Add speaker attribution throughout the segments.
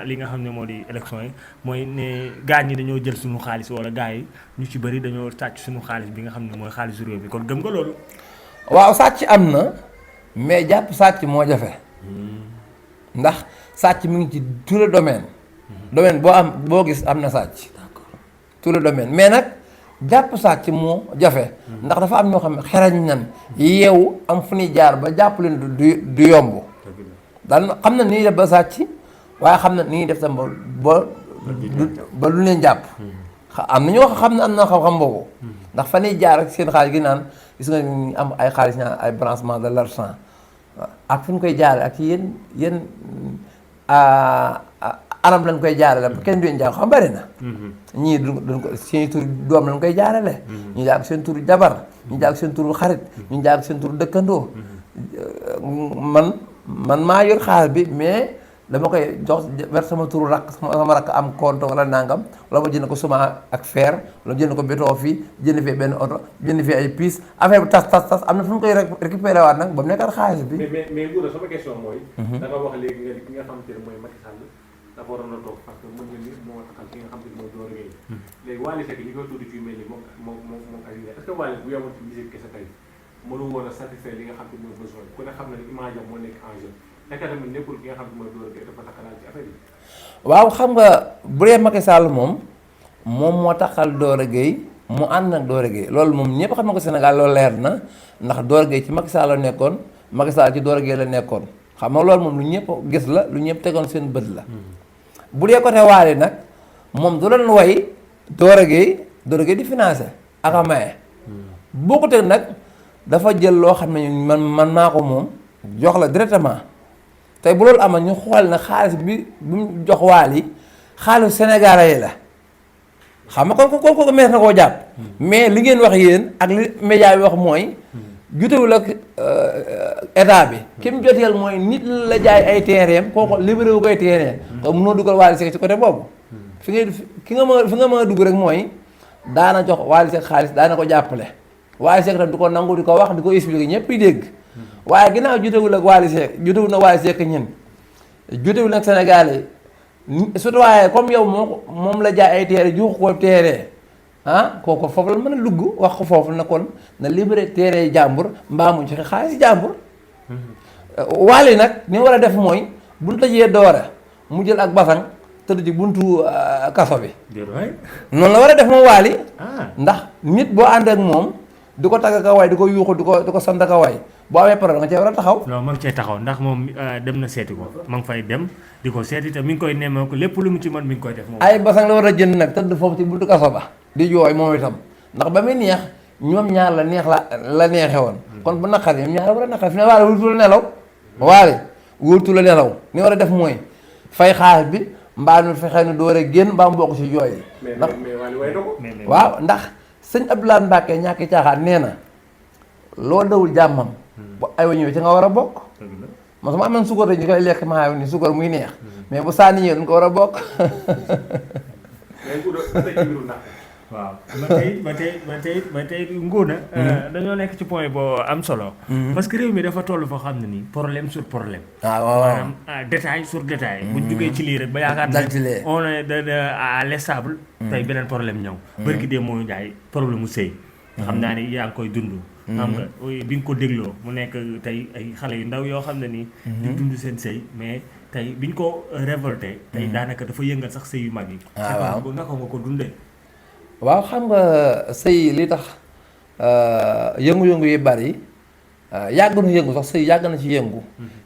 Speaker 1: li nga xam ne moo di élection yi mooy ne gars ñi dañoo jël suñu xaalis wala gars yi ñu ci bëri dañoo sàcc suñu xaalis bi nga xam ne mooy xaalisu réew mi kon gëm nga loolu.
Speaker 2: waaw sàcc am na mais jàpp sàcc moo jafe ndax sàcc mi ngi ci tout le domaine. domaine boo gis am na sàcc. tout le domaine mais nag jàpp sàcc moo jafe. ndax dafa am ñoo xam ne xerañ nan yeewu am fu ñuy jaar ba jàpp leen du yomb. daan xam na ni ñuy def ba sàcc waaye xam na ni ñuy def tam ba lu leen jàpp. am na ñoo xam ne am na xam-xam boobu. ndax fa ñuy jaar ak seen xaalis gi naan gis nga ñu am ay xaalis ñaan ay branchement de l'argent ak fu ñu koy jaarale ak yéen anam lañ koy jaarale ba kenn du leen jaar xam bari na. ñii duñ ko seen tur doom lañ koy jaarale. ñu jaar ak seen turu jabar. ñu jaar ak seen turu xarit. ñu jaar ak seen turu dëkkandoo. man maa yor xaalis bi mais dama koy jox vers sama turu rakk sama rakk am compte wala nangam wala ma jënd ko suma ak fer wala jënd ko béton fii jënd fee benn oto jënd fee ay pièces affaire bi tas am na fu ñu koy récupéré waat nag ba mu nekkaat xaalis bi.
Speaker 3: mais Gouda sama question mooy. da nga wax léegi nga ki nga xamante ne mooy Macky Sall dafa waroon a toog parce que mën nga ni moo taxal ki nga xamante ne mooy Doro Gueye. léegi Wally Seck li koy tudd ci mel ni moom Aziz est-ce que Wally bu yemoon ci musique kese tey mënu woon a satisfaire li nga xam ne mooy besoin ku ne xam na ni image am moo nekk en jeu. naka tamit nekkul ki nga xam ne mooy Doro Gueye dafa taxalaat ci affaire yi.
Speaker 2: waaw xam nga bu dee Macky Sall moom moo taxal Doro Gueye mu ànd nag Doro Gueye loolu moom ñëpp xam na ko Sénégal loolu leer na ndax Doro Gueye ci Macky Sall la nekkoon Macky Sall ci Doro Gueye la nekkoon xam nga loolu moom lu ñëpp gis la lu ñëpp tegoon seen bët la. bu dee côté Wally nag moom du doon way Doro Gueye di financé ak a maye. boo ko teg nag dafa jël loo xam ne man maa ko moom jox la directement. tey bu loolu amal ñu xool na xaalis bi mu jox Wally xaalisu Sénégalais yi la xam nga ko mees na koo jàpp. mais li ngeen wax yéen ak li média bi wax mooy. jutewul ak état bi. ki mu joteel mooy nit la jaay ay terrain kooku libéré wu koy terrain. kon mënoo dugal Wally Seck ci côté boobu. fi nga mën a dugg rek mooy daana jox Wally Seck xaalis daana ko jàppale. Wally Seck tam du ko nangu di ko wax di ko expliquer ñëpp yi dégg. waaye ginnaaw jutewul ak Wally Seck jutewul na Wally Seck ñun jutewul nag Sénégal yi surtout waaye comme yow moom la jaay ay teere juux ko teere kooku foofu la mën a lugg wax ko foofu na kon na libéré teere jàmbur mbaa mu joxe xaalis jàmbur. Wally nag ni war a def mooy bu ñu tëjee Doro mu jël ak basang tëdd ci buntu kaso bi. noonu la war a def moom Wally ndax nit boo ànd ak moom di ko tagg ka waay di ko yuuxu di ko sant ka waay boo amee problème nga cee war a taxaw.
Speaker 1: non ma ngi cee taxaw ndax moom dem na seeti ko ma ngi fay dem di ko seeti te mi ngi koy nemmee ko lépp lu mu ci mën mi ngi koy def moom.
Speaker 2: ay basang la war a jënd nag tëdd foofu ci buntu kaso ba di jooy moom itam ndax ba muy neex ñoom ñaar la neexee woon. kon bu naqaree ñoom ñaar war a naqar fi ne Wally wurtu la nelaw. Wally wurtu la nelaw ni war a def mooy fay xaalis bi mbaa nu fexee nu door a génn mbaa mu bokk ci jooy yi.
Speaker 3: mais Wally way na ko.
Speaker 2: waaw ndax sëñ Abdoulaye Mbacke ñàkk caaxaan nee na loo dawul jàmmam. bu aywa ñëwee ci nga war a bokk. man su ma amoon suukar dañu koy lekk maa ni suukar muy neex. mais bu sànni ñëwee dañ ko war a bokk.
Speaker 1: waaw ba tey Ngouda dañoo nekk ci point boo am solo. parce que réew mi dafa toll foo xam ne nii problème sur problème.
Speaker 2: waaw
Speaker 1: maanaam détail sur détail. bu ñu jógee ci lii rek ba yaakaar ne on est à l'instable. tey beneen problème ñëw. bërki dee moo jaay problème mu sëy. xam naa ni yaa ngi koy dund. xam nga bi nga ko dégloo mu nekk tey ay xale yu ndaw yoo xam ne nii. di dund seen sëy mais tey biñ ko révolté. tey daanaka dafa yëngal sax sëy yu mag yi.
Speaker 2: waaw
Speaker 1: naka nga ko dundee.
Speaker 2: waaw xam nga sëy li tax yëngu-yëngu yi bari yàgg na yëngu sax sëy yàgg na ci yëngu.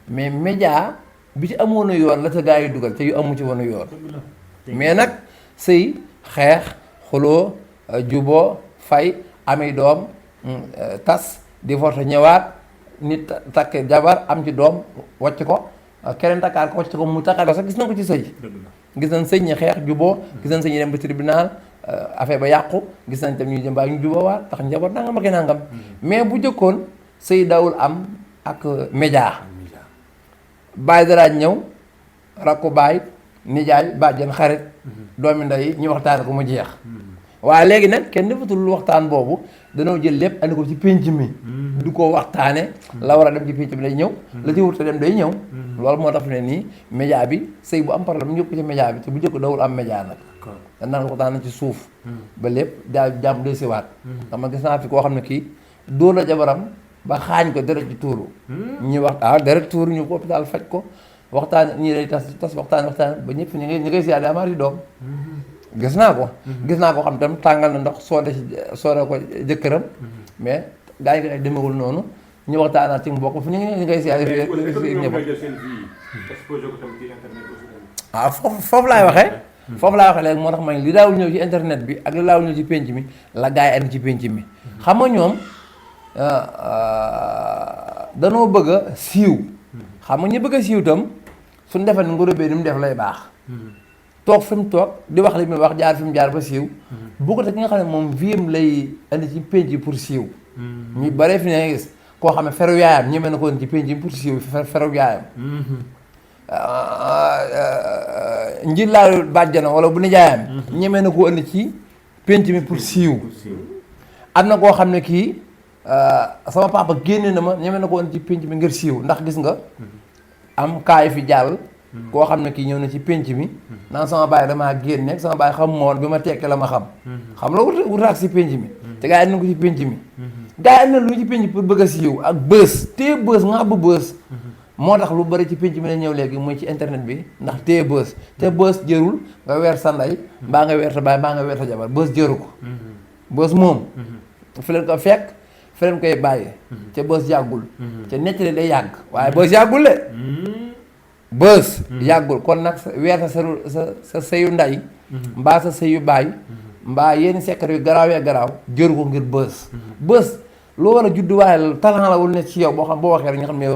Speaker 2: mais média bi ci amoon na yoon la ca gaa yi dugal te yu amu ci woon yoon. mais nag sëy xeex xuloo juboo fay ami doom tas divorce ñëwaat nit takk jabar am ci doom wàcc ko keneen takkaat ko wàcc ko mu takkaat ko sax gis nañ ko ci sëy. gis nañ sëy ñi xeex juboo gis nañ sëy ñi dem ba tribunal affaire ba yàqu gis nañ tam ñuy jëm baa ñu juboowaat tax njaboot nangam ak nangam mais bu jëkkoon sëy dawul am ak média. baay dara ñëw rakku baay nijaay bàjjen xarit doomi ndey ñu waxtaane ko mu jeex waaye léegi nag kenn defatul waxtaan boobu danoo jël lépp andi ko ci pénc mi. du ko waxtaane la war a dem ci pénc mi day ñëw. la ci wut a dem day ñëw. loolu moo tax ne nii média bi sëy bu am problème ñu yëpp ko ci média bi te bu njëkk dawul am média nag. danaan waxtaan ci suuf. ba lépp daal jàmm day siwaat. ndax man gis naa fi koo xam ne kii dóor la jabaram ba xaañ ko deret ci tuuru. ñuy wax deret tuuru ñu ko hôpital faj ko waxtaan ñii day tas waxtaan ba ñëpp ñu ngay siyaare amaat doom. gis naa ko. gis naa ko xam tam tàngal na ndox soode ko jëkkëram. mais gaa yi nga demewul noonu ñu waxtaanaat ci mbokk fu ñu ngay siyaare foofu laay waxee. foofu laay waxee léegi moo tax ma li daawul ñëw ci internet bi ak li daawul ñëw ci pénc mi la gaa yi andi ci pénc mi xam nga ñoom danoo bëgg a siiw. xam nga ñu bëgg a siiw tam suñu defee ni ngoro bee ni mu def lay baax. toog fi mu toog di wax li muy wax jaar fi mu jaar ba siiw. bu ko te ki nga xam ne moom viam lay andi ci pénc yi pour siiw. ñu bare fi ne gis koo xam ne feru yaayam ñeme na ko indi ci pénc yi pour siiw feru yaayam. njiit laa bàjjana wala bu nijaayam. ñeme na ko indi ci pénc mi pour siiw. am na koo xam ne kii sama papa génne na ma ñeme na ko indi ci pénc mi ngir siiw ndax gis nga. am kaay fi jàll. koo xam ne kii ñëw na ci pénc mi naan sama baay damaa génne sama baay xam moon bi ma tekkee la ma xam la wutaat si pénc mi te gaa yi na ko ci pénc mi gaa yi na lu ci pénc pour bëgg a siiw ak bës téye bës nga bu bës moo tax lu bari ci pénc mi la ñëw léegi muy ci internet bi ndax téye bës te bës jërul nga weer sa ndey mbaa nga weer sa baay mbaa nga weer sa jabar bës jëru ko bës moom fi leen ko fekk fi leen koy bàyyi ca bës yàggul ca nettali day yàgg waaye bës yàggul de bës yàggul kon nag weer sa sëyu nday mbaa sa sëyu baay mbaa yenn secret yu garaawee garaaw jëru ko ngir bës loo war a judduwaay la talent la wul ne ci yow boo xam boo waxee rek nga xam ne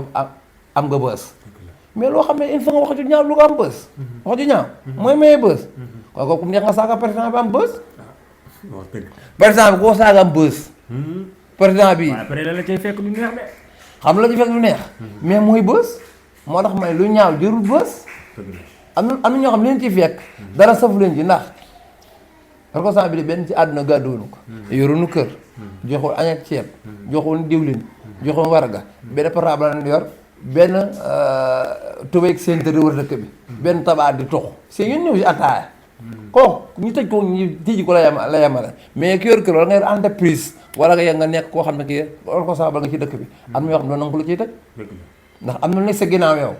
Speaker 2: am nga bës mais loo xam ne il faut nga wax ju ñaaw lu ko am bës wax ju ñaaw mooy maye bës kon kooku neex nga saaga président bi am bës président bi koo saaga am bës président bi
Speaker 1: après la cay fekk lu neex de
Speaker 2: xam la ci fekk lu neex mais mooy bës moo tax may lu ñaaw jërul bës am na ñoo xam leen ci fekk dara safu leen ci ndax responsable bi de benn ci àdduna gàdduwunu ko yorunu kër joxul añ ak ceeb joxul diwlin joxul warga benn portable la yor benn tubéeg seen tëdd wër dëkk bi benn tabaat di tox seen yoon ñëw si attaaya kooku ñu tëj ko ñu tëj ko la yemale mais ki yor kër wala nga yor entreprise wala nga nekk koo xam ne kii responsable nga ci dëkk bi am na yoo xam ne doon nangu lu ciy tëj ndax am na lu nekk sa ginnaaw yow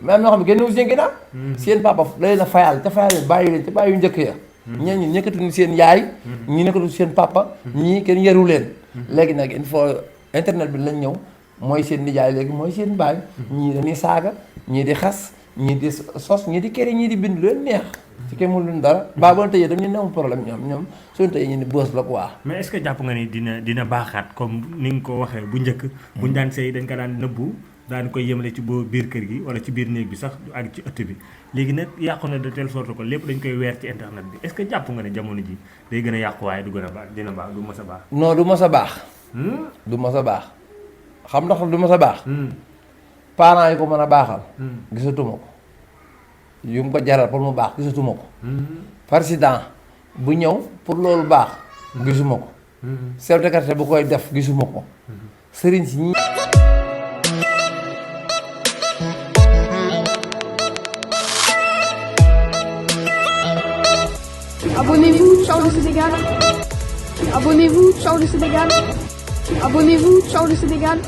Speaker 2: mais am na ñoo xam ne génn wu seen ginnaaw seen papa da leen a fayal te fayal bàyyi leen te bàyyi yu njëkk ya ñeen ñi nekkatuñu seen yaay ñi nekkatuñu seen papa ñii kenn yaru leen léegi nag il faut internet bi lañ ñëw mooy seen nijaay léegi mooy seen baay ñii dañuy saaga ñii di xas ñii di sos ñii di kere ñii di bind lu leen neex ci kenn mënul dara baa boon tëjee dañu newul problème ñoom suñu tëjee ñu ni bës la quoi.
Speaker 1: mais est-ce que jàpp nga ni dina baaxaat comme ni nga ko waxee bu njëkk buñ daan sëy dañ ko daan nëbbu daan koy yemale ci boo biir kër gi wala ci biir néeg bi sax ak ci ëtt bi léegi nag yàqu na de telle sorte que lépp dañ koy weer ci internet bi est-ce que jàpp nga ne jamono ji day gën a yàqu waaye du gën a baax dina baax du mës a baax.
Speaker 2: non du mës a baax. du mës a baax xam ndax du mës a baax. parents yi ko mën a baaxal. gisatuma ko yu mu ko jaral pour mu baax gisatuma ko. président bu ñëw pour loolu baax. gisuma ko. chef de quartier bu koy def gisuma ko. sëriñ si ñi.
Speaker 4: Abonnez-vous, ciao le Sénégal. Abonnez-vous, ciao le Sénégal. Abonnez-vous, ciao le Sénégal.